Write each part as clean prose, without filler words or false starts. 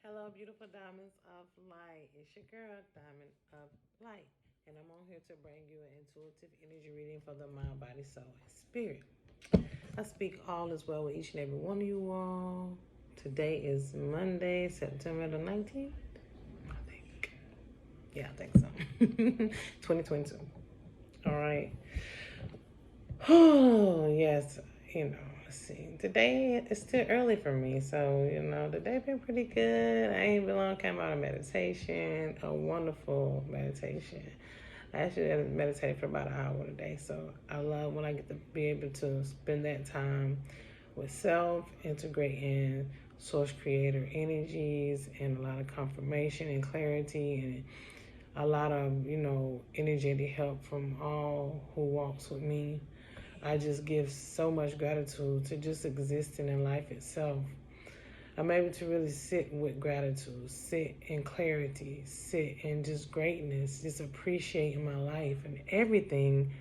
Hello, beautiful diamonds of light. It's your girl, Diamond of Light, and I'm on here to bring you an intuitive energy reading for the mind, body, soul, and spirit. I speak all as well with each and every one of you all. Today is Monday, September the 19th. I think. Yeah, I think so. 2022. All right. Oh, yes. Let's see. Today it's still early for me, so the day been pretty good. I ain't been long. Came out of meditation, a wonderful meditation. I actually meditated for about an hour today, so I love when I get to be able to spend that time with self, integrating source creator energies, and a lot of confirmation and clarity, and a lot of energetic help from all who walks with me. I just give so much gratitude to just existing in life itself. I'm able to really sit with gratitude, sit in clarity, sit in just greatness, just appreciating my life and everything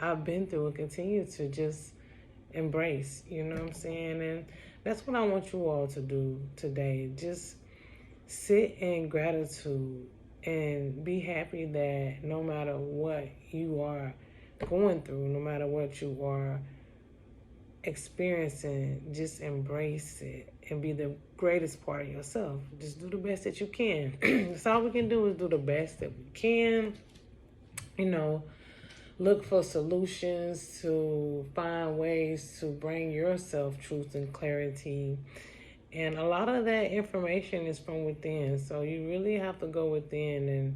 I've been through and continue to just embrace, you know what I'm saying? And that's what I want you all to do today. Just sit in gratitude and be happy that no matter what you are going through, no matter what you are experiencing, just embrace it and be the greatest part of yourself. Just do the best that you can. That's all we can do is do the best that we can. Look for solutions to find ways to bring yourself truth and clarity. And a lot of that information is from within. So you really have to go within and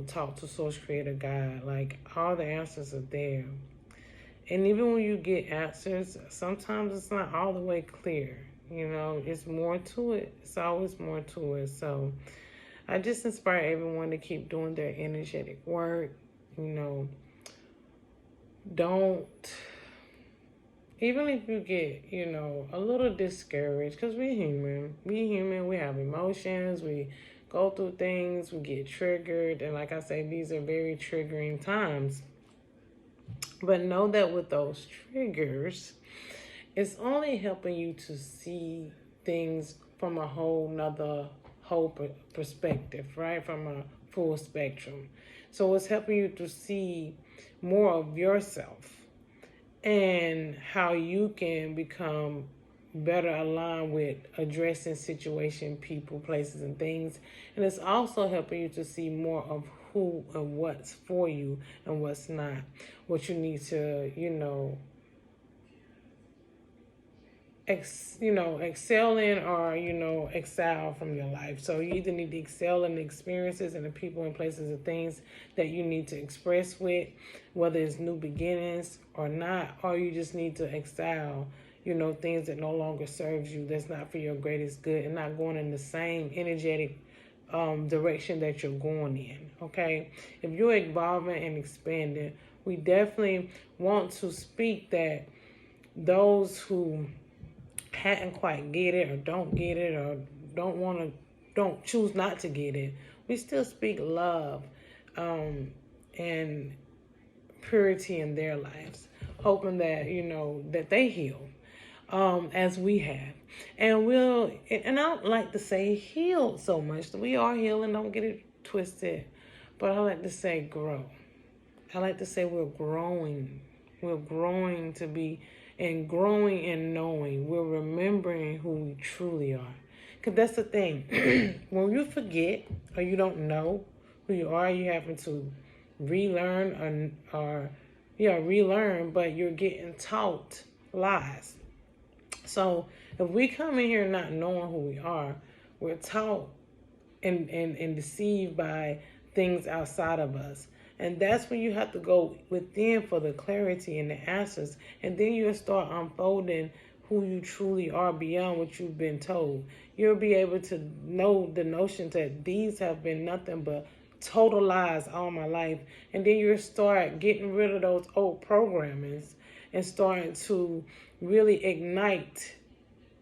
talk to Source Creator God. Like, all the answers are there. And even when you get answers, sometimes it's not all the way clear. It's more to it. It's always more to it. So I just inspire everyone to keep doing their energetic work. Don't, even if you get, a little discouraged, because we're human. We have emotions. We go through things. We get triggered. And like I say, these are very triggering times. But know that with those triggers, it's only helping you to see things from a whole perspective, right? From a full spectrum. So it's helping you to see more of yourself and how you can become better aligned with addressing situation, people, places, and things. And it's also helping you to see more of who and what's for you and what's not. What you need to, excel in, or excel from your life. So you either need to excel in the experiences and the people and places and things that you need to express with, whether it's new beginnings or not, or you just need to excel things that no longer serves you, that's not for your greatest good, and not going in the same energetic direction that you're going in. Okay, if you're evolving and expanding, we definitely want to speak that those who hadn't quite get it, or don't get it, or don't choose not to get it, we still speak love and purity in their lives, hoping that that they heal as we have. And I don't like to say heal so much. We are healing, don't get it twisted, but I like to say grow. I like to say we're growing. We're growing to be, and growing and knowing. We're remembering who we truly are. Because that's the thing. When you forget or you don't know who you are, you're having to relearn relearn, but you're getting taught lies. So if we come in here not knowing who we are, we're taught and deceived by things outside of us. And that's when you have to go within for the clarity and the answers. And then you'll start unfolding who you truly are beyond what you've been told. You'll be able to know the notion that these have been nothing but total lies all my life. And then you'll start getting rid of those old programmings and starting to really ignite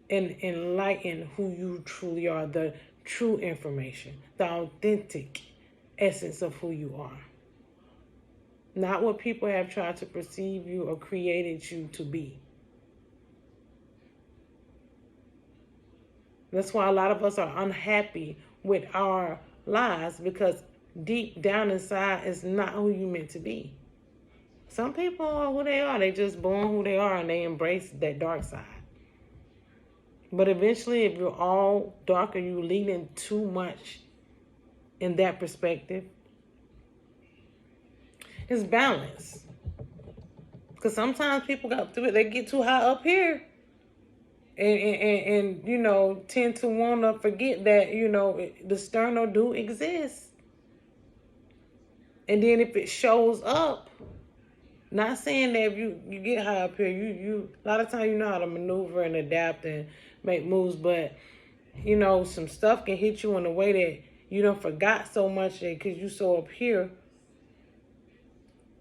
and enlighten who you truly are, the true information, the authentic essence of who you are. Not what people have tried to perceive you or created you to be. That's why a lot of us are unhappy with our lives, because deep down inside it's not who you meant to be. Some people are who they are. They just born who they are and they embrace that dark side. But eventually, if you're all dark or you leaning too much in that perspective, it's balance. Because sometimes people got through it. They get too high up here. And you know, tend to want to forget that, you know, the sternal do exist. And then if it shows up, not saying that if you get high up here, you a lot of times you know how to maneuver and adapt and make moves, but you know, some stuff can hit you in a way that you don't forgot so much that because you so up here,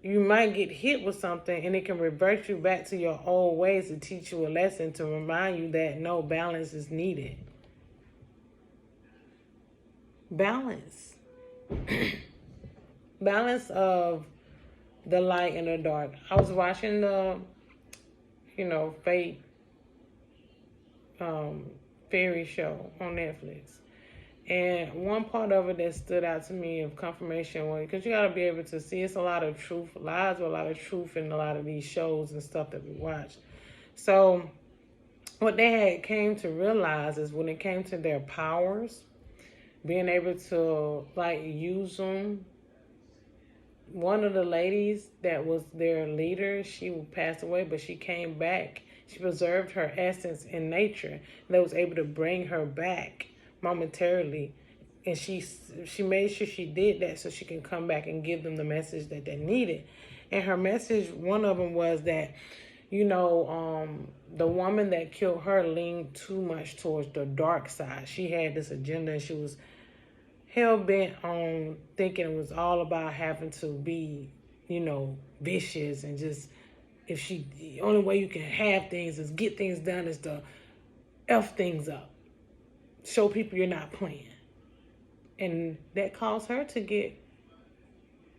you might get hit with something and it can revert you back to your old ways to teach you a lesson, to remind you that no, balance is needed. Balance. Balance of the light and the dark. I was watching the, you know, Fate fairy show on Netflix. And one part of it that stood out to me of confirmation was, because you got to be able to see, it's a lot of truth, lies, or a lot of truth in a lot of these shows and stuff that we watch. So what they had came to realize is when it came to their powers, being able to like use them. One of the ladies that was their leader, she passed away, but she came back. She preserved her essence in nature. That was able to bring her back momentarily, and she made sure she did that so she can come back and give them the message that they needed. And her message, one of them was that, you know, the woman that killed her leaned too much towards the dark side. She had this agenda, and she was hell-bent on thinking it was all about having to be, you know, vicious, and just, the only way you can have things is get things done is to F things up. Show people you're not playing. And that caused her to get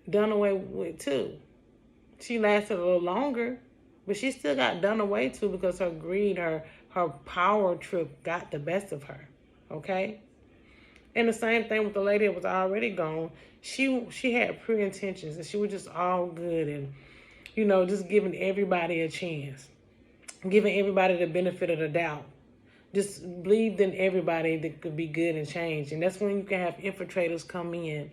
done away with too. She lasted a little longer, but she still got done away too because her greed, her power trip got the best of her. Okay? And the same thing with the lady that was already gone. She had pure intentions, and she was just all good, and, you know, just giving everybody a chance. Giving everybody the benefit of the doubt. Just believed in everybody that could be good and change. And that's when you can have infiltrators come in.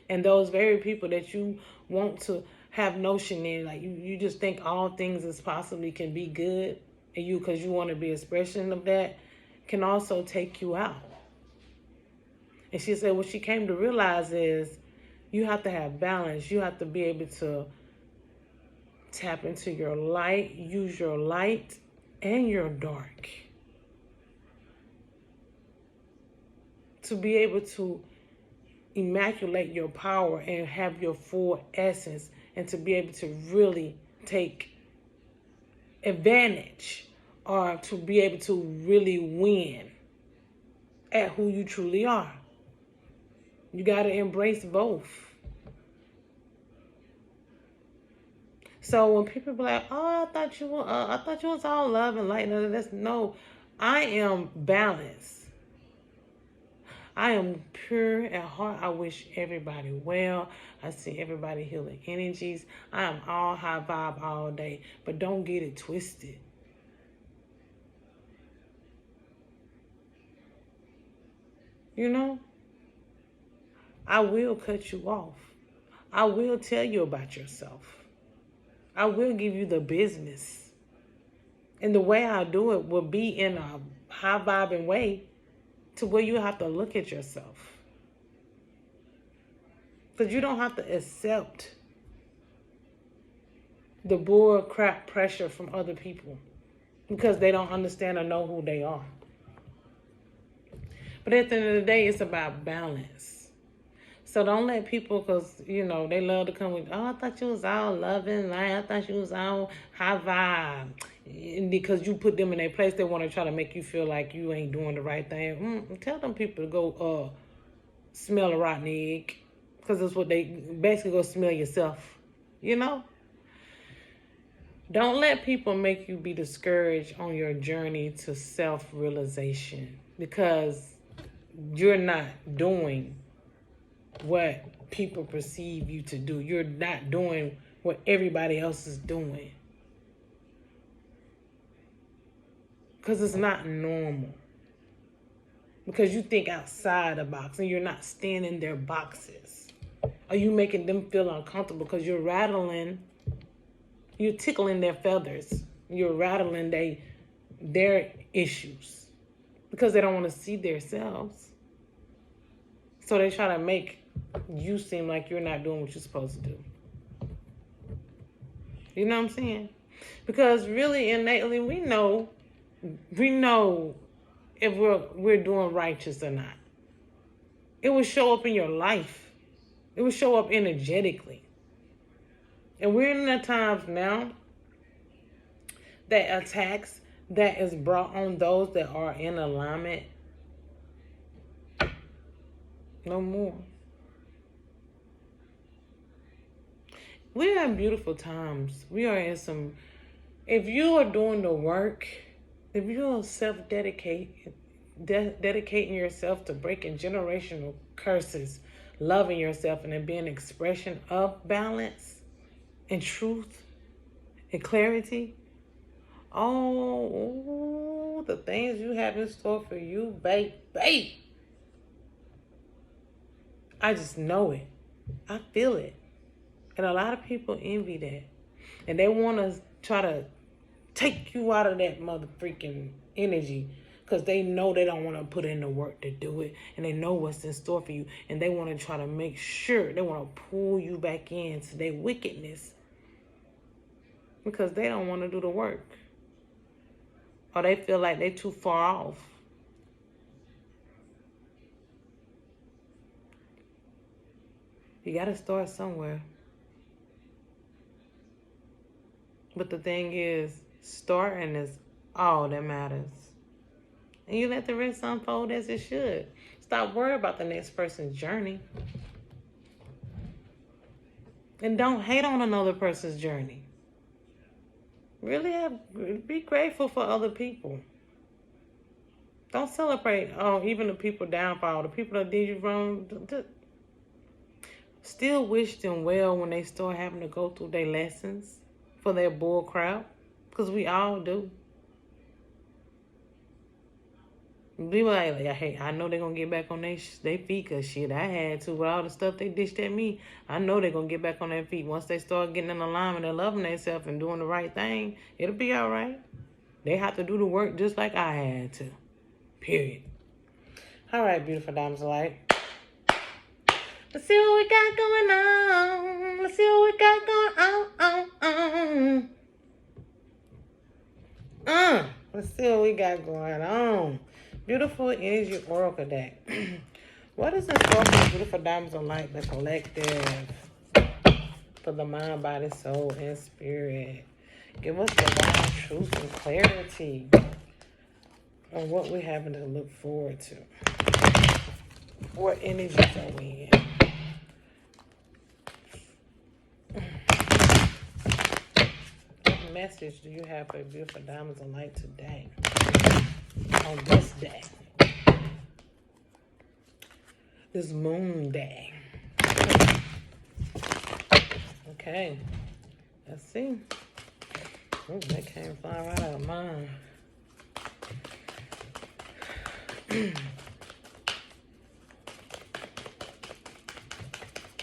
And those very people that you want to have notion in, like you just think all things as possibly can be good, and you, because you want to be expression of that, can also take you out. And she said what she came to realize is you have to have balance. You have to be able to tap into your light, use your light and your dark, to be able to immaculate your power and have your full essence, and to be able to really take advantage, or to be able to really win at who you truly are. You got to embrace both. So when people be like, "Oh, I thought you was all love and light," no, I am balanced. I am pure at heart. I wish everybody well. I see everybody healing energies. I am all high vibe all day, but don't get it twisted. You know, I will cut you off. I will tell you about yourself. I will give you the business. And the way I do it will be in a high vibing way, to where you have to look at yourself. Because you don't have to accept the bull crap pressure from other people, because they don't understand or know who they are. But at the end of the day, it's about balance. So don't let people, because, you know, they love to come with, "Oh, I thought you was all loving, like, I thought you was all high vibe." And because you put them in their place, they want to try to make you feel like you ain't doing the right thing. Tell them people to go smell a rotten egg, because that's what they basically go smell yourself. You know? Don't let people make you be discouraged on your journey to self-realization. because you're not doing what people perceive you to do. You're not doing what everybody else is doing. Because it's not normal. Because you think outside the box and you're not staying in their boxes. Are you making them feel uncomfortable because you're tickling their feathers. You're rattling their issues because they don't want to see themselves. So they try to make you seem like you're not doing what you're supposed to do. You know what I'm saying? Because really innately we know if we're doing righteous or not. It will show up in your life. It will show up energetically. And we're in the times now that attacks that is brought on those that are in alignment no more. We are in beautiful times. We are in some, if you are doing the work, if you're dedicating yourself to breaking generational curses, loving yourself, and then being an expression of balance and truth and clarity, oh, the things you have in store for you, baby. I just know it. I feel it. And a lot of people envy that. And they want to try to take you out of that mother freaking energy because they know they don't want to put in the work to do it. And they know what's in store for you. And they want to try to make sure, they want to pull you back into their wickedness because they don't want to do the work. Or they feel like they're too far off. You got to start somewhere. But the thing is, starting is all that matters. And you let the rest unfold as it should. Stop worrying about the next person's journey. And don't hate on another person's journey. Really be grateful for other people. Don't celebrate even the people downfall, the people that did you wrong. Still wish them well when they start having to go through their lessons for their bull crap, because we all do. Be like, hey, I know they're going to get back on their feet because shit, I had to. With all the stuff they dished at me, I know they're going to get back on their feet. Once they start getting in alignment and loving themselves and doing the right thing, it'll be all right. They have to do the work just like I had to. Period. All right, beautiful diamonds of light. Let's see what we got going on. Let's see what we got going on. Let's see what we got going on. Beautiful energy oracle deck. What is in store for beautiful diamonds of light, the collective, for the mind, body, soul, and spirit? Give us divine truth and clarity on what we're having to look forward to. What energies are we in? What message do you have for beautiful diamonds of light today? On this day. This moon day. Okay. Let's see. Oh, that came flying right out of mine.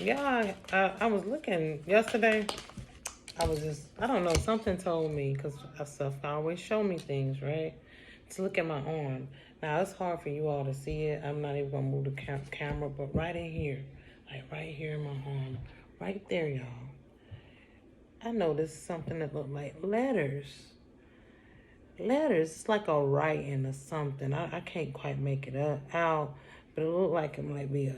Yeah, I was looking yesterday. I don't know, something told me, because stuff always show me things, right? To look at my arm. Now, it's hard for you all to see it. I'm not even going to move the camera, but right in here, like right here in my arm, right there, y'all. I noticed something that looked like letters. Letters, it's like a writing or something. I can't quite make it out, but it looked like it might be a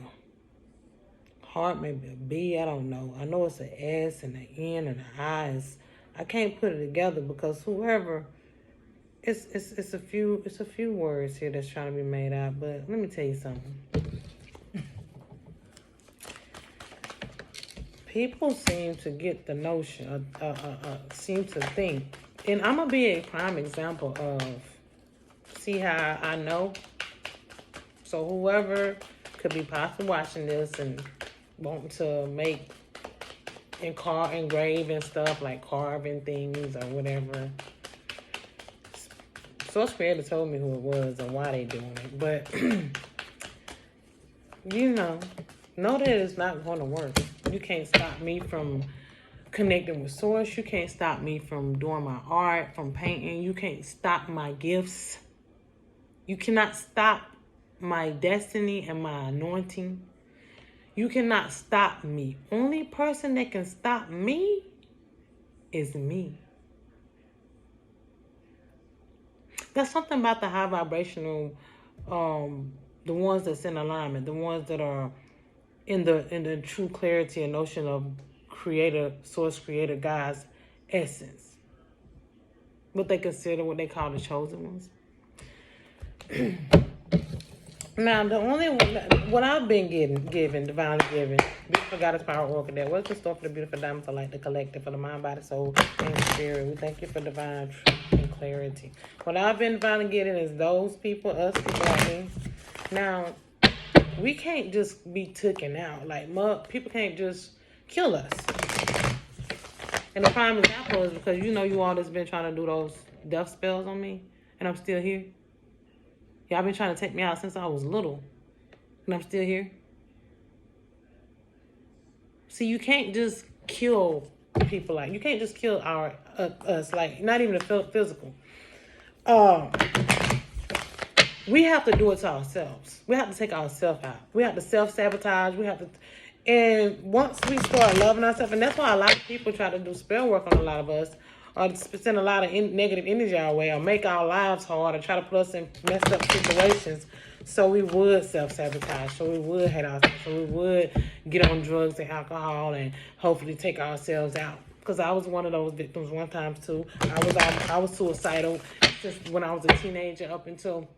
heart, maybe a B, I don't know. I know it's an S and an N and an I. I can't put it together because whoever, it's a few words here that's trying to be made out. But let me tell you something. People seem to get the notion, seem to think, and I'm gonna be a prime example of. See how I know? So whoever could be possibly watching this and wanting to make engraving stuff, like carving things or whatever. Source Creator told me who it was and why they doing it. But, know that it's not going to work. You can't stop me from connecting with Source. You can't stop me from doing my art, from painting. You can't stop my gifts. You cannot stop my destiny and my anointing. You cannot stop me. Only person that can stop me is me. There's something about the high vibrational, the ones that's in alignment, the ones that are in the true clarity and notion of Source Creator, God's essence. What they consider, what they call the chosen ones. Now, the only one, what I've been given, divinely given, beautiful goddess power oracle, that what's the store for the beautiful diamond for light, the collective, for the mind, body, soul, and spirit. We thank you for divine truth and clarity. What I've been divinely given is those people, us people like me. Now, we can't just be taken out. Like, people can't just kill us. And the prime example is because you all that's been trying to do those death spells on me, and I'm still here. Y'all been trying to take me out since I was little, and I'm still here. See, you can't just kill people you can't just kill us, like not even the physical. We have to do it to ourselves. We have to take ourselves out. We have to self-sabotage. And once we start loving ourselves, and that's why a lot of people try to do spell work on a lot of us, or send a lot of negative energy our way, or make our lives hard, or try to put us in messed up situations, so we would self-sabotage, so we would hate ourselves, so we would get on drugs and alcohol and hopefully take ourselves out. Because I was one of those victims one time too. I was suicidal since when I was a teenager up until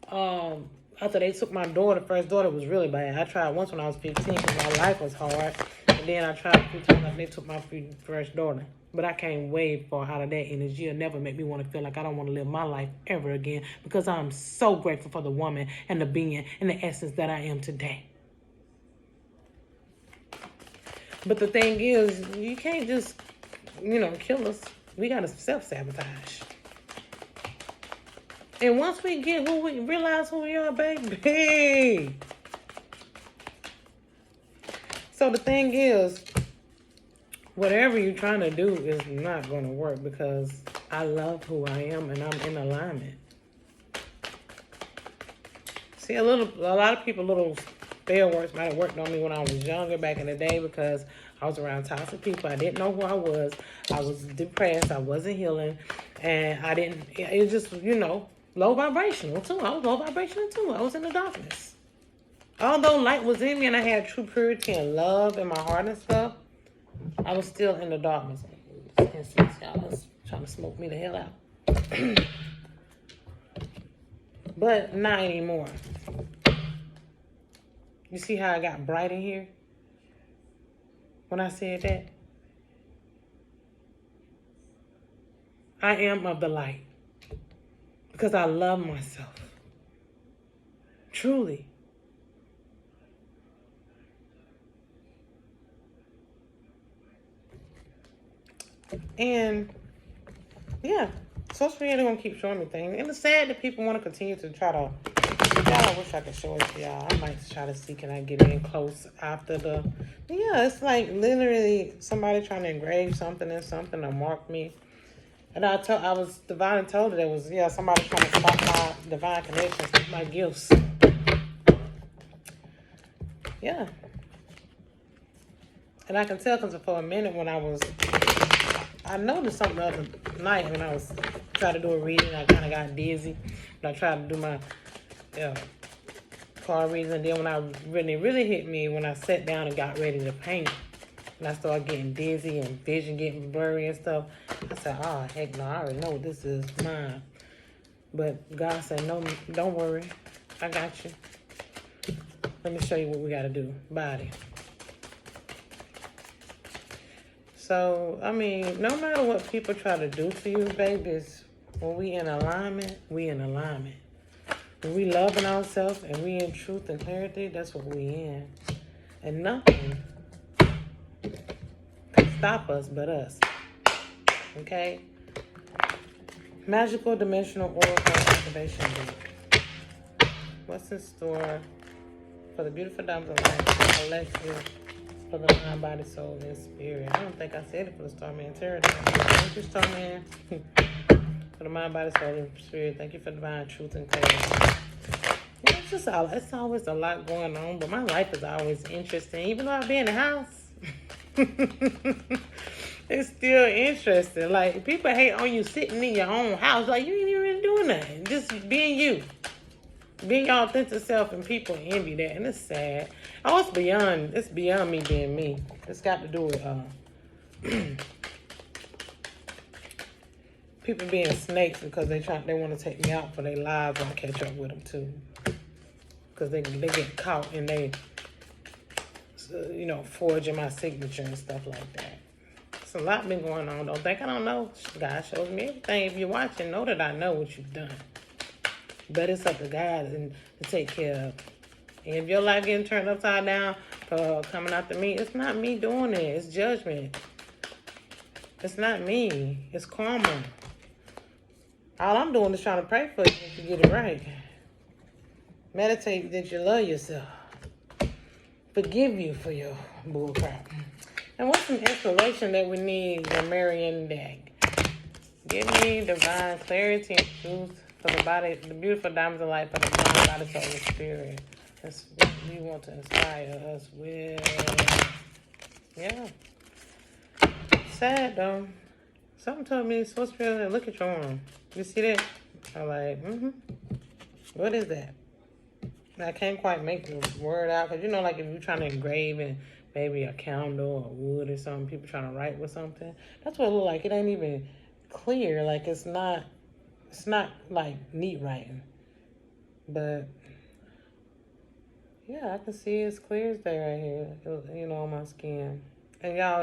after they took my daughter. First daughter was really bad. I tried once when I was 15 because my life was hard. And then I tried a few times after they took my first daughter. But I came way far out of that energy. It'll never make me want to feel like I don't want to live my life ever again, because I'm so grateful for the woman and the being and the essence that I am today. But the thing is, you can't just, kill us. We got to self-sabotage. And once we realize who we are, baby. So the thing is, whatever you're trying to do is not going to work, because I love who I am and I'm in alignment. See, a lot of people, little spell works might have worked on me when I was younger back in the day, because I was around toxic people. I didn't know who I was. I was depressed. I wasn't healing. And it was just, low vibrational too. I was low vibrational too. I was in the darkness. Although light was in me and I had true purity and love in my heart and stuff, I was still in the darkness. Y'all was trying to smoke me the hell out. But not anymore. You see how I got bright in here when I said that? I am of the light because I love myself. Truly. And yeah, social media gonna keep showing me things. And it's sad that people want to continue to try to. I wish I could show it to y'all. I might try to see, can I get in close after the. Yeah, it's like literally somebody trying to engrave something in something or mark me. And I was divinely told that it was, somebody trying to stop my divine connections with my gifts. Yeah. And I can tell because for a minute when I noticed something the other night when I was trying to do a reading. I kind of got dizzy. But I tried to do my card reading. And then when I really hit me, when I sat down and got ready to paint, and I started getting dizzy and vision getting blurry and stuff, I said, oh, heck no, I already know this is mine. But God said, no, don't worry. I got you. Let me show you what we got to do. Body. So, I mean, no matter what people try to do to you, babies, when we in alignment, we in alignment. When we loving ourselves and we in truth and clarity, that's what we in. And nothing can stop us but us. Okay? Magical Dimensional Oracle Activation Book. What's in store for the beautiful dames of life, Alexia, for the mind, body, soul, and spirit? I don't think I said it for the Starman Tarot. Thank you, Starman. For the mind, body, soul, and spirit. Thank you for divine truth and clarity. Yeah, it's always a lot going on, but my life is always interesting. Even though I be in the house, it's still interesting. Like, people hate on you sitting in your own house. Like, you ain't even really doing nothing. Just being you. Being your authentic self, and people envy that. And it's sad. Oh, it's beyond me being me. It's got to do with people being snakes because they want to take me out for their lives, and I catch up with them too. Because they get caught and they, forging my signature and stuff like that. It's a lot been going on. Don't think I don't know. God shows me everything. If you're watching, know that I know what you've done. But it's up to God and to take care of. And if your life getting turned upside down for coming after me, it's not me doing it. It's judgment. It's not me. It's karma. All I'm doing is trying to pray for you if you get it right. Meditate that you love yourself. Forgive you for your bullcrap. And what's some inspiration that we need for Marian Dag? Give me divine clarity and truth for the body, the beautiful diamonds of life for the mind, body, soul, and spirit. That's what we want to inspire us with. Yeah. Sad though. Something told me it's supposed to be, look at your arm. You see that? I'm like, What is that? I can't quite make the word out. Because, like if you're trying to engrave in maybe a candle or wood or something, people trying to write with something. That's what it look like. It ain't even clear. Like it's not like neat writing. But, yeah, I can see it's clear as day right here. On my skin. And y'all,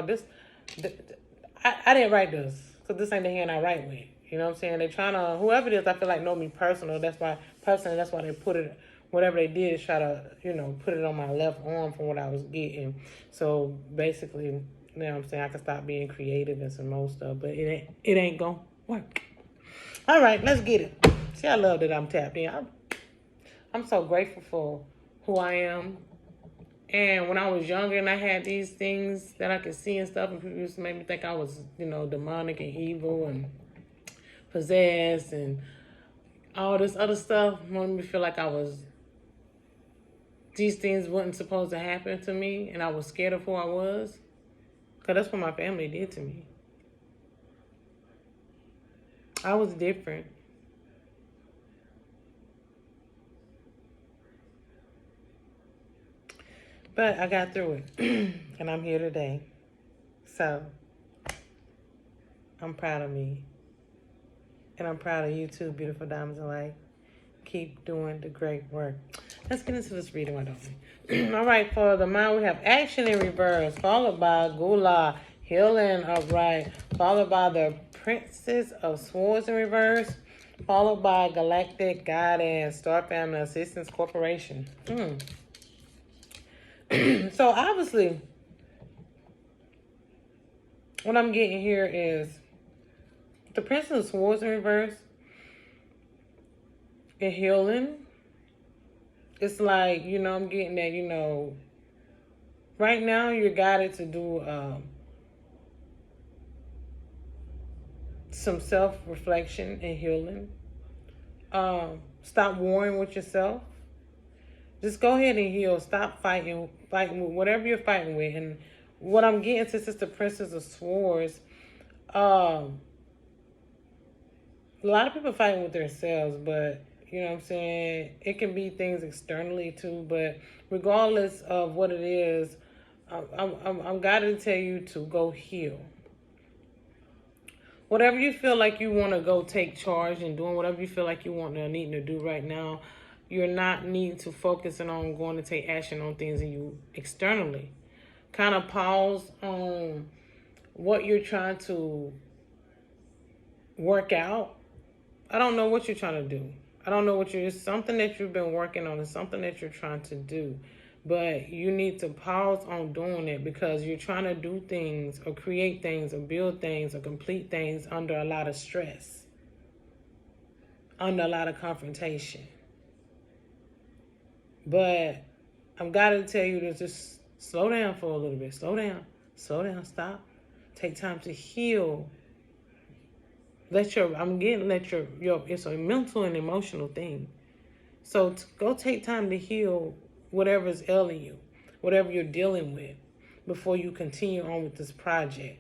I didn't write this. Because this ain't the hand I write with. You know what I'm saying? They trying to, whoever it is, I feel like know me personal. That's why they put it, whatever they did is try to, put it on my left arm from what I was getting. So basically, you know what I'm saying, I can stop being creative and some more stuff, but it ain't gonna work. All right, let's get it. See, I love that I'm tapped in. I'm so grateful for who I am. And when I was younger and I had these things that I could see and stuff, and people used to make me think I was, demonic and evil and possessed and all this other stuff, made me feel like these things wasn't supposed to happen to me, and I was scared of who I was, because that's what my family did to me. I was different. But I got through it, and I'm here today. So, I'm proud of me. And I'm proud of you too, beautiful diamonds of light. Keep doing the great work. Let's get into this reading, why don't we? All right, for the mind, we have action in reverse, followed by Gula, healing upright, followed by the Princess of Swords in reverse, followed by Galactic Guidance, Star Family Assistance Corporation. So obviously, what I'm getting here is the Princess of Swords in reverse and healing. It's like, I'm getting that, right now you're guided to do some self-reflection and healing. Stop warring with yourself. Just go ahead and heal. Stop fighting with whatever you're fighting with. And what I'm getting, since it's the Princess of Swords, a lot of people fighting with themselves, but you know what I'm saying, it can be things externally too. But regardless of what it is, I'm guided to tell you to go heal. Whatever you feel like you want to go take charge and doing, whatever you feel like you want to need to do right now, you're not needing to focus on going to take action on things in you externally. Kind of pause on what you're trying to work out. I don't know what you're trying to do. I don't know what it's something that you've been working on. It's something that you're trying to do. But you need to pause on doing it because you're trying to do things or create things or build things or complete things under a lot of stress, under a lot of confrontation. But I've got to tell you to just slow down for a little bit. Slow down, stop. Take time to heal. Let your it's a mental and emotional thing. So go take time to heal whatever's ailing you, whatever you're dealing with, before you continue on with this project.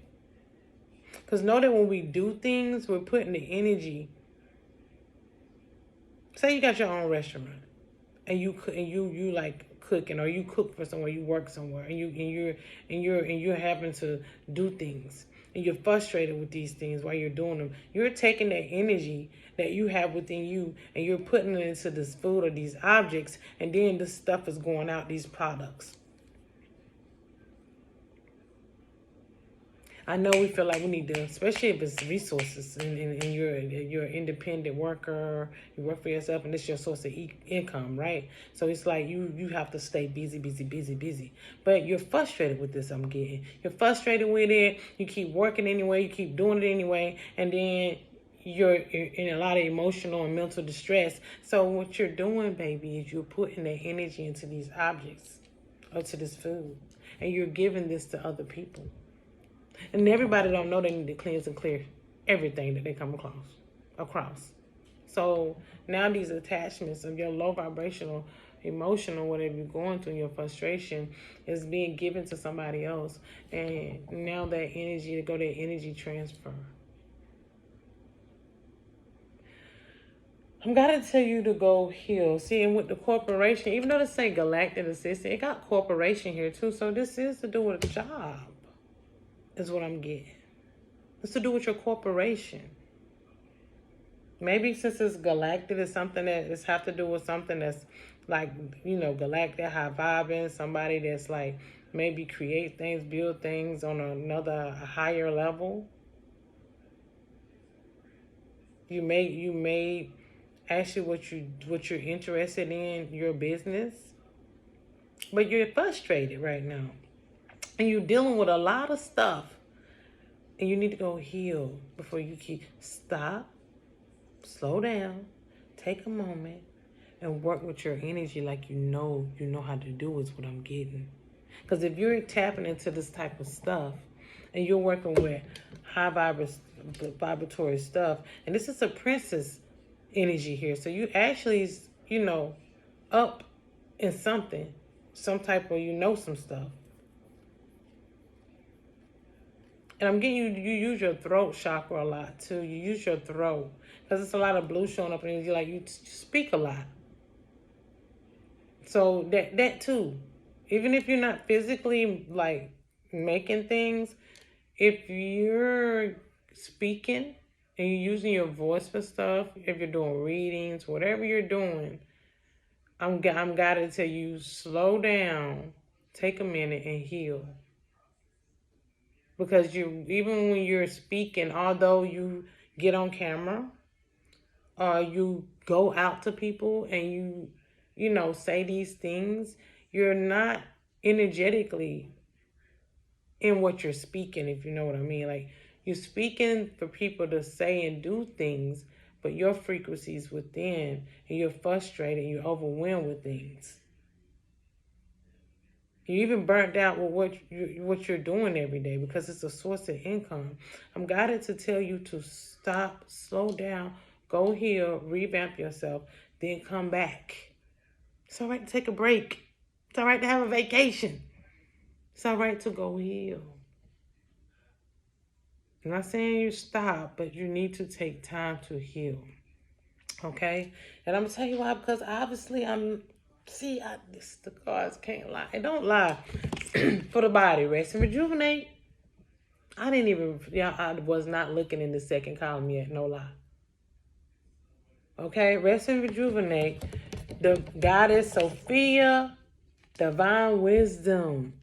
Because know that when we do things, we're putting the energy. Say you got your own restaurant, and you like cooking, or you cook for somewhere, you work somewhere, and you're having to do things, and you're frustrated with these things while you're doing them. You're taking that energy that you have within you, and you're putting it into this food or these objects, and then this stuff is going out, these products. I know we feel like we need to, especially if it's resources, and you're an independent worker, you work for yourself, and it's your source of income, right? So it's like you have to stay busy. But you're frustrated with this, I'm getting. You're frustrated with it. You keep working anyway. You keep doing it anyway. And then you're in a lot of emotional and mental distress. So what you're doing, baby, is you're putting that energy into these objects or to this food. And you're giving this to other people. And everybody don't know they need to cleanse and clear everything that they come across. So now these attachments of your low vibrational, emotional, whatever you're going through, your frustration is being given to somebody else. And now that energy, to go that energy transfer. I'm gotta tell you to go heal. See, and with the corporation, even though they say galactic assistant, it got corporation here too. So this is to do with a job. Is what I'm getting. It's to do with your corporation. Maybe since it's galactic, it's something that it's have to do with something that's like, galactic, high vibing, somebody that's like maybe create things, build things on a higher level. You may actually what you're interested in, your business, but you're frustrated right now. And you're dealing with a lot of stuff. And you need to go heal before you stop, slow down, take a moment, and work with your energy like you know how to do is what I'm getting. Because if you're tapping into this type of stuff and you're working with high vibratory stuff, and this is a princess energy here. So you actually, up in something, some type of, some stuff. And I'm getting you use your throat chakra a lot too. You use your throat because it's a lot of blue showing up, and you speak a lot. So that too, even if you're not physically like making things, if you're speaking and you're using your voice for stuff, if you're doing readings, whatever you're doing, I'm gotta tell you, slow down, take a minute, and heal. Because even when you're speaking, although you get on camera, you go out to people and you say these things, you're not energetically in what you're speaking, if you know what I mean. Like, you're speaking for people to say and do things, but your frequency's within, and you're frustrated, and you're overwhelmed with things. You're even burnt out with what you're doing every day because it's a source of income. I'm guided to tell you to stop, slow down, go heal, revamp yourself, then come back. It's all right to take a break. It's all right to have a vacation. It's all right to go heal. I'm not saying you stop, but you need to take time to heal. Okay? And I'm going to tell you why, because obviously the cards can't lie. It don't lie. For the body, rest and rejuvenate. I was not looking in the second column yet, no lie. Okay, rest and rejuvenate. The goddess Sophia, divine wisdom.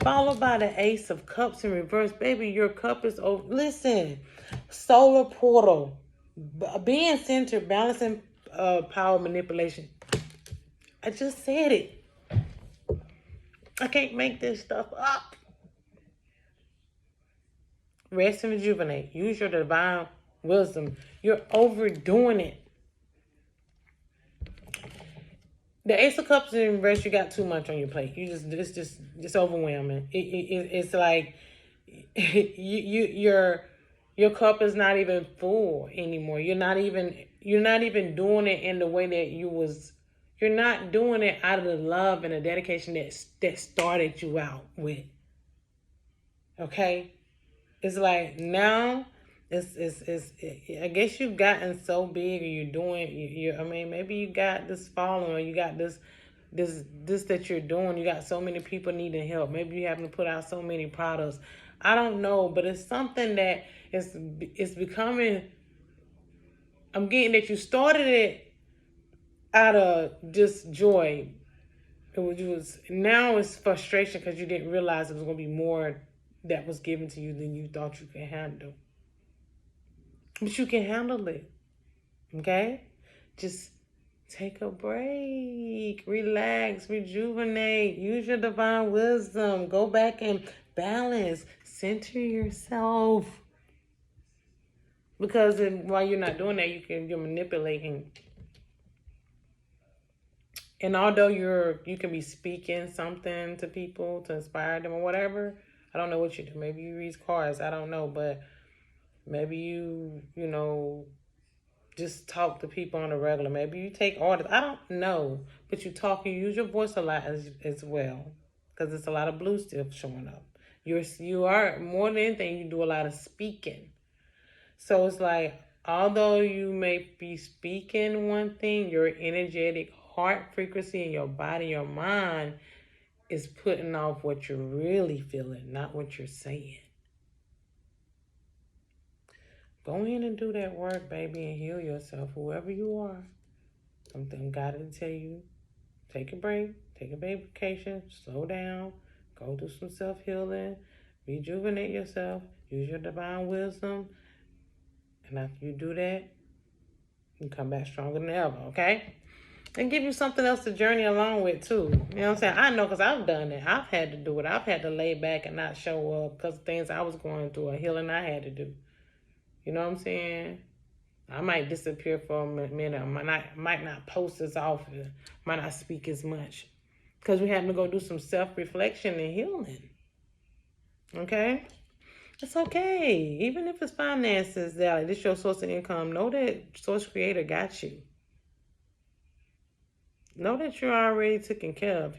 Followed by the Ace of Cups in reverse. Baby, your cup is over. Listen, solar portal. Being centered, balancing power manipulation. I just said it. I can't make this stuff up. Rest and rejuvenate. Use your divine wisdom. You're overdoing it. The Ace of Cups in reverse, you got too much on your plate. It's overwhelming. It's like your cup is not even full anymore. You're not even doing it in the way that you was. You're not doing it out of the love and the dedication that started you out with. Okay, it's like now. It's I guess you've gotten so big, or you're doing. I mean, maybe you got this following, or you got this that you're doing. You got so many people needing help. Maybe you having to put out so many products. I don't know, but it's something that it's becoming. I'm getting that you started it out of just joy. It was now it's frustration because you didn't realize it was going to be more that was given to you than you thought you could handle. But you can handle it. Okay? Just take a break, relax, rejuvenate, use your divine wisdom, go back and balance, center yourself. Because while you're not doing that, you're manipulating. And although you can be speaking something to people to inspire them or whatever, I don't know what you do. Maybe you read cards, I don't know, but maybe you just talk to people on a regular. Maybe you take orders. I don't know. But you talk, you use your voice a lot as well. Because there's a lot of blue stuff showing up. You are, more than anything, you do a lot of speaking. So it's like, although you may be speaking one thing, your energetic heart frequency in your body, your mind is putting off what you're really feeling, not what you're saying. Go in and do that work, baby, and heal yourself, whoever you are. I'm got to tell you, take a break, take a vacation, slow down, go do some self-healing, rejuvenate yourself, use your divine wisdom, and after you do that, you come back stronger than ever, okay? And give you something else to journey along with, too. You know what I'm saying? I know because I've done it. I've had to do it. I've had to lay back and not show up because of things I was going through, a healing I had to do. You know what I'm saying? I might disappear for a minute. I might not post as often. Might not speak as much. Because we having to go do some self-reflection and healing. Okay? It's okay. Even if it's finances, that this your source of income, know that Source Creator got you. Know that you're already taken care of.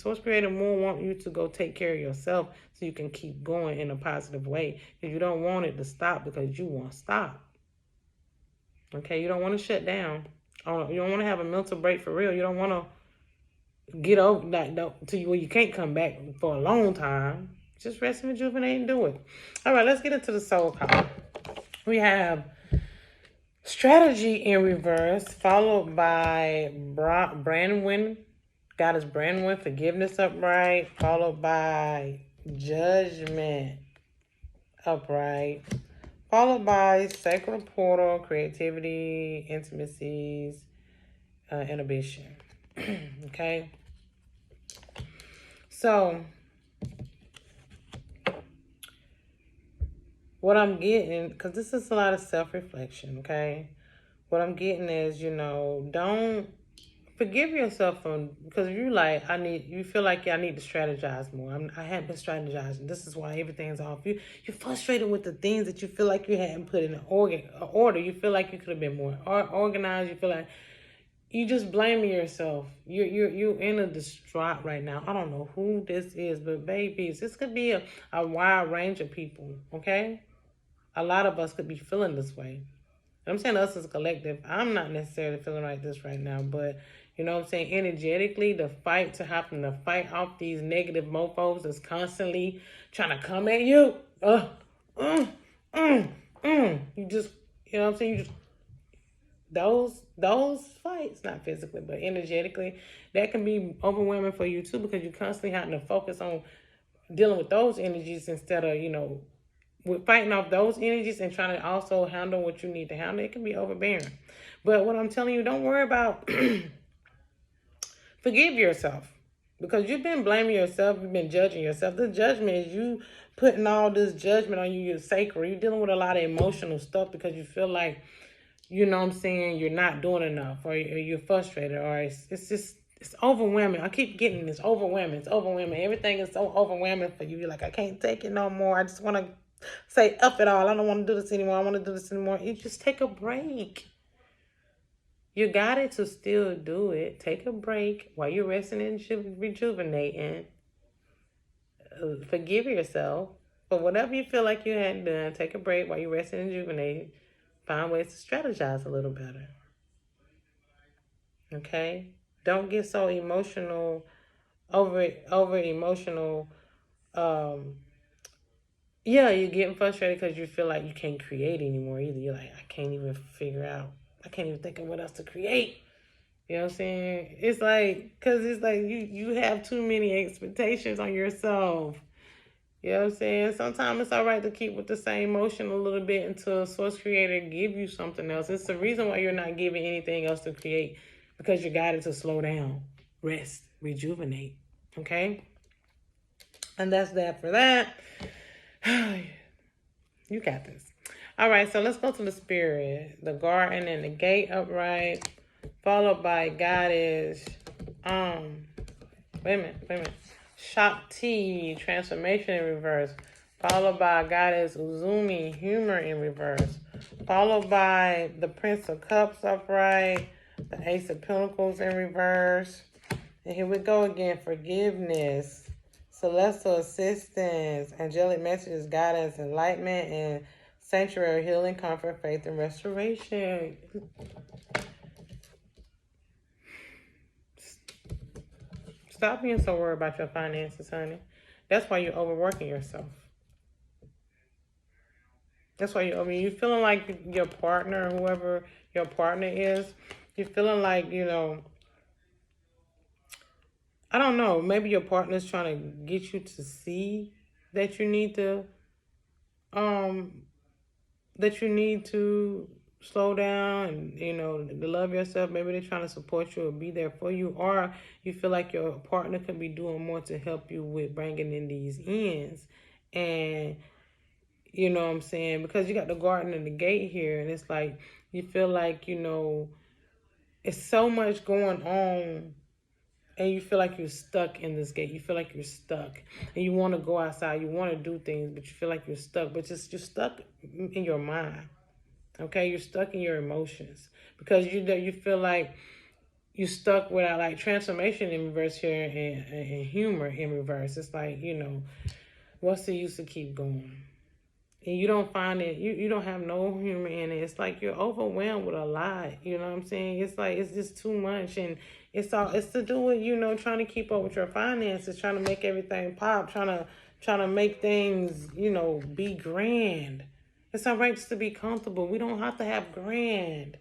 Source Creator more want you to go take care of yourself so you can keep going in a positive way. Because you don't want it to stop because you won't stop. Okay, you don't want to shut down. You don't want to have a mental break for real. You don't want to get over that to where you can't come back for a long time. Just rest and rejuvenate and do it. All right, let's get into the soul card. We have strategy in reverse, followed by Brandwin. Goddess Brandwin, forgiveness upright, followed by judgment upright, followed by sacred portal, creativity, intimacies, inhibition. Okay? So, what I'm getting, because this is a lot of self-reflection, okay? What I'm getting is, don't forgive yourself because if you feel like I need to strategize more. I haven't been strategizing. This is why everything's off. You're frustrated with the things that you feel like you hadn't put in order. You feel like you could have been more organized. You feel like you just blaming yourself. You're in a distraught right now. I don't know who this is, but babies, this could be a wide range of people, okay? A lot of us could be feeling this way. I'm saying us as a collective. I'm not necessarily feeling like this right now, but you know what I'm saying? Energetically, the fight to happen to fight off these negative mofos that's constantly trying to come at you. You just, you know what I'm saying? You just, those fights, not physically, but energetically, that can be overwhelming for you too because you constantly having to focus on dealing with those energies instead of, with fighting off those energies and trying to also handle what you need to handle, it can be overbearing. But what I'm telling you, don't worry about forgive yourself. Because you've been blaming yourself, you've been judging yourself. The judgment is you putting all this judgment on you, you're sacred. You're dealing with a lot of emotional stuff because you feel like, you know what I'm saying, you're not doing enough, or you're frustrated, or it's just, it's overwhelming. I keep getting this overwhelming. It's overwhelming. Everything is so overwhelming for you. You're like, I can't take it no more. I just want to say, up it all. I don't want to do this anymore. I want to do this anymore. You just take a break. You got it to still do it. Take a break while you're resting and rejuvenating. Forgive yourself for whatever you feel like you hadn't done. Take a break while you're resting and rejuvenating. Find ways to strategize a little better. Okay? Don't get so emotional, over emotional. Yeah, you're getting frustrated because you feel like you can't create anymore either. You're like, I can't even figure out. I can't even think of what else to create. You know what I'm saying? It's like, because it's like you have too many expectations on yourself. You know what I'm saying? Sometimes it's all right to keep with the same motion a little bit until Source Creator give you something else. It's the reason why you're not giving anything else to create, because you're guided to slow down, rest, rejuvenate. Okay? And that's that for that. You got this. All right, so let's go to the spirit. The garden and the gate upright, followed by Goddess. Wait a minute. Shakti, transformation in reverse, followed by Goddess Uzumi, humor in reverse, followed by the Prince of Cups upright, the Ace of Pentacles in reverse. And here we go again, forgiveness, celestial assistance, angelic messages, guidance, enlightenment, and sanctuary, healing, comfort, faith, and restoration. Stop being so worried about your finances, honey. That's why you're overworking yourself. That's why you're feeling like your partner, whoever your partner is, you're feeling like, I don't know, maybe your partner's trying to get you to see that you need to, slow down and, to love yourself. Maybe they're trying to support you or be there for you, or you feel like your partner could be doing more to help you with bringing in these ends. And you know what I'm saying? Because you got the garden and the gate here, and it's like you feel like, it's so much going on, and you feel like you're stuck in this gate. You feel like you're stuck, and you want to go outside. You want to do things, but you feel like you're stuck. But you're stuck in your mind. Okay, you're stuck in your emotions because you feel like you're stuck without, like, transformation in reverse here, and humor in reverse. It's like, what's the use to keep going? And you don't find it, you don't have no humor in it. It's like you're overwhelmed with a lot. You know what I'm saying? It's like it's just too much, and it's to do with, trying to keep up with your finances, trying to make everything pop, trying to make things, be grand. It's all right just to be comfortable. We don't have to have grand.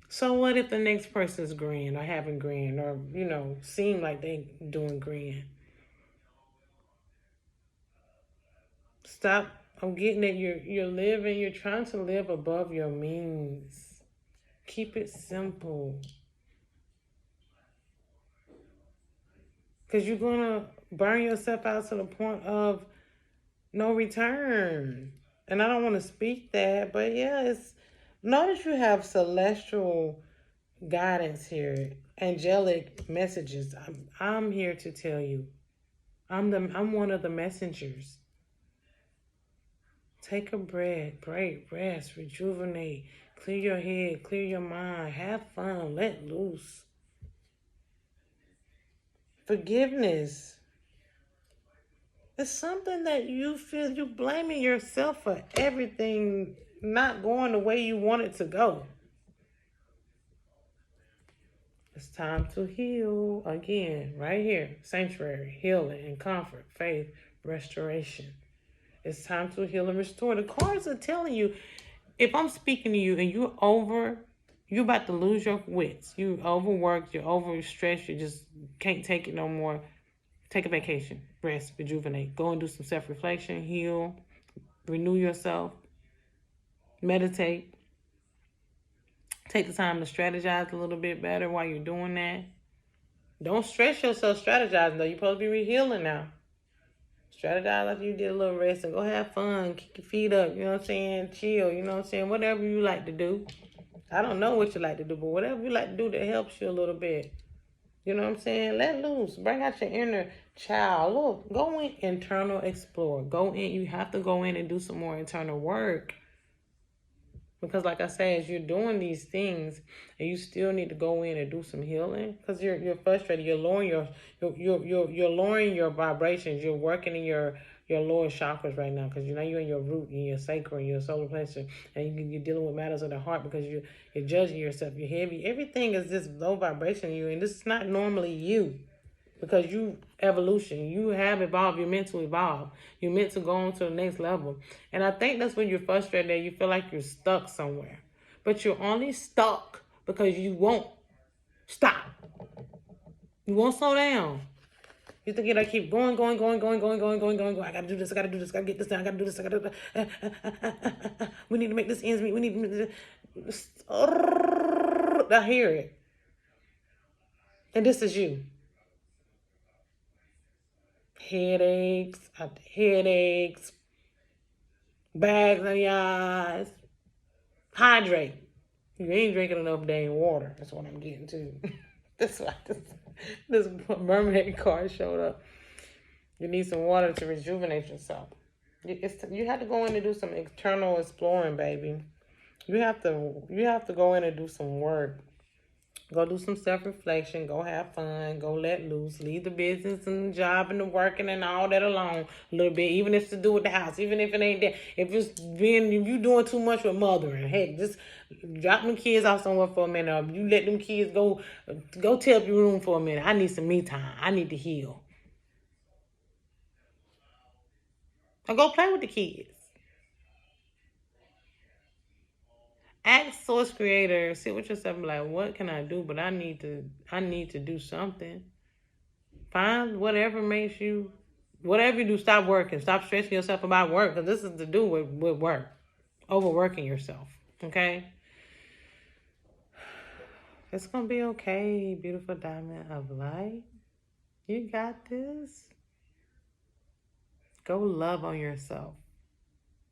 So what if the next person's grand or having grand, or seem like they doing grand? Stop. I'm getting that you're trying to live above your means. Keep it simple. Because you're going to burn yourself out to the point of no return. And I don't want to speak that, but yeah, notice you have celestial guidance here, angelic messages. I'm here to tell you. I'm one of the messengers. Take a break, rest, rejuvenate, clear your head, clear your mind, have fun, let loose. Forgiveness. It's something that you feel you're blaming yourself for everything not going the way you want it to go. It's time to heal again, right here. Sanctuary, healing, and comfort, faith, restoration. It's time to heal and restore. The cards are telling you, if I'm speaking to you and you're about to lose your wits. You overworked, you're overstressed, you just can't take it no more. Take a vacation, rest, rejuvenate. Go and do some self-reflection, heal, Renew yourself. Meditate. Take the time to strategize a little bit better while you're doing that. Don't stress yourself strategizing though. You're supposed to be healing now. Strategize like you did a little rest and go have fun. Kick your feet up. You know what I'm saying? Chill. You know what I'm saying? Whatever you like to do. I don't know what you like to do, but whatever you like to do that helps you a little bit. You know what I'm saying? Let loose. Bring out your inner child. Look, go in, internal explore. Go in. You have to go in and do some more internal work. Because like I said, as you're doing these things, and you still need to go in and do some healing, because you're frustrated. You're lowering you're lowering your vibrations. You're working in your lower chakras right now, because you're in your root, in your sacral, in your solar plexus, and you're dealing with matters of the heart because you're judging yourself. You're heavy. Everything is just low vibration in you, and this is not normally you. Because you have evolved. You're meant to evolve. You're meant to go on to the next level. And I think that's when you're frustrated and you feel like you're stuck somewhere. But you're only stuck because you won't stop. You won't slow down. You think you gotta keep going. I gotta do this, I gotta do this, I gotta get this done, I gotta do this, I gotta do that. We need to make this ends meet. We need to make this. I hear it. And this is you. Headaches, bags on your eyes. Hydrate. You ain't drinking enough dang water. That's what I'm getting to. That's why this mermaid card showed up. You need some water to rejuvenate yourself. You have to go in and do some internal exploring, baby. You have to go in and do some work. Go do some self-reflection. Go have fun. Go let loose. Leave the business and the job and the working and all that alone a little bit. Even if it's to do with the house. Even if it ain't that. If you doing too much with mothering. Heck, just drop them kids off somewhere for a minute. Or you let them kids go tell up your room for a minute. I need some me time. I need to heal. Or go play with the kids. Ask Source Creator. Sit with yourself and be like, what can I do? But I need to do something. Find whatever you do, stop working. Stop stressing yourself about work, because this is to do with work. Overworking yourself, okay? It's going to be okay, beautiful diamond of light. You got this. Go love on yourself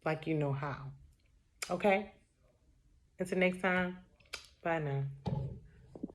like you know how, okay? Until next time, bye now.